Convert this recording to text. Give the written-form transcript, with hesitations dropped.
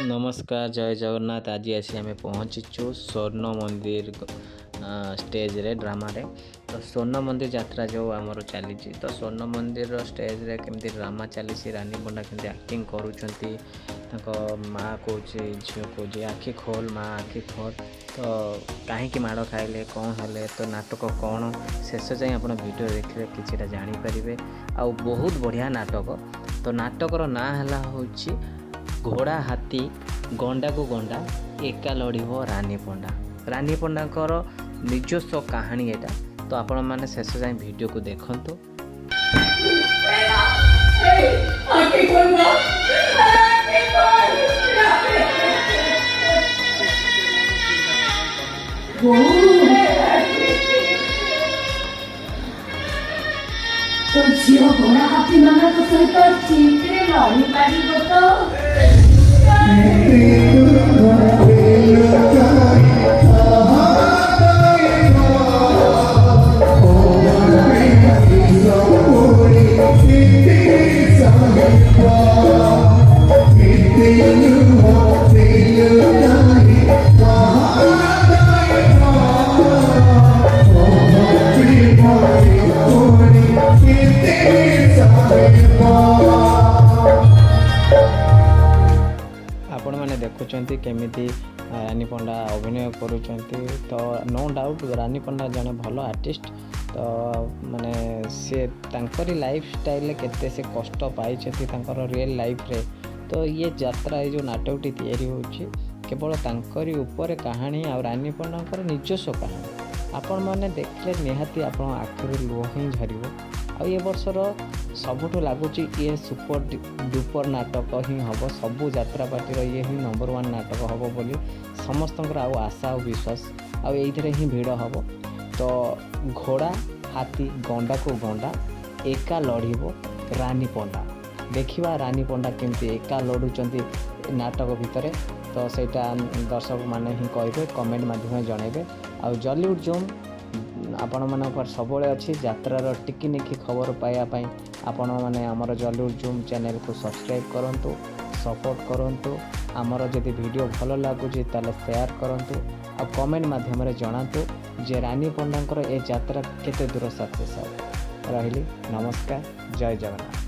नमस्कार जय जगन्नाथ। आज आसी आम पहुँचीचु स्वर्ण मंदिर स्टेज रे ड्रामा रे। तो स्वर्ण मंदिर यात्रा जो आमर चली तो स्वर्ण मंदिर स्टेज रे केमती ड्रामा चली रानी पंडा केमती एक्टिंग करुँच माँ कौन झील कौच आखि खोल माँ आखि खोल। तो कहीं माड़ खाइले कौन हेले तो नाटक कौन शेष जाए आप वीडियो देखिले किसी जानीपारे। आ बहुत बढ़िया नाटक। तो नाटकर ना हूँ घोड़ा हाथी गंडा को गंडा एका लड़ब रानी पंडा। रानी पंडाकर निजस्व कहानी एटा। तो आपण मैंने शेष जाए वीडियो को देखंतु। तो झील घोड़ा हाथी मान सहित ठीक लड़ी पार तो आपण मैंने देखुं केमिति रानी पंडा अभिनय करुँच। तो नो डाउट रानी पंडा जड़े भल आर्टिस्ट। तो माने सी तांकरी लाइफ स्टाइल केते से कष्ट पाई रियल लाइफ रे। तो ये यात्रा ये जो नाटकटी तैयारी होची केवल तांकरी ऊपर कहानी आ रानी पंडा निजस्व कहानी आपण मैंने देखले निहाती आपण आखिर लुह ही झरिबो। आ ये वर्षर सबुठ लगुच ये सुपर डुपर नाटक ही हम सबू यात्रा पार्टी ये ही नंबर 1 नाटक हम बोली समस्त आशा और विश्वास आईथे ही भिड़ हम। तो घोड़ा हाथी गंडा को गंडा एका लड़ब रानी पंडा। देखा रानी पंडा केमती एका लड़ुंट नाटक भितर। तो सहीटा दर्शक मैंने ही कहे कमेंट माध्यम जनइबे। आ जॉलीवुड जूम आपण मान सब अच्छी यात्रार टिकिनिकी खबर पाइबापी आपण मैंने आमर जॉलीवुड जूम चैनल को सब्सक्राइब करूँ सपोर्ट करूँ। आमर जदि वीडियो भल लगुच ताले शेयर करूँ आ कमेंट माध्यम जनातु जे रानी पंडांकर ए यात्रा केते दूर सक्सेस रही। नमस्कार जय जगन्नाथ।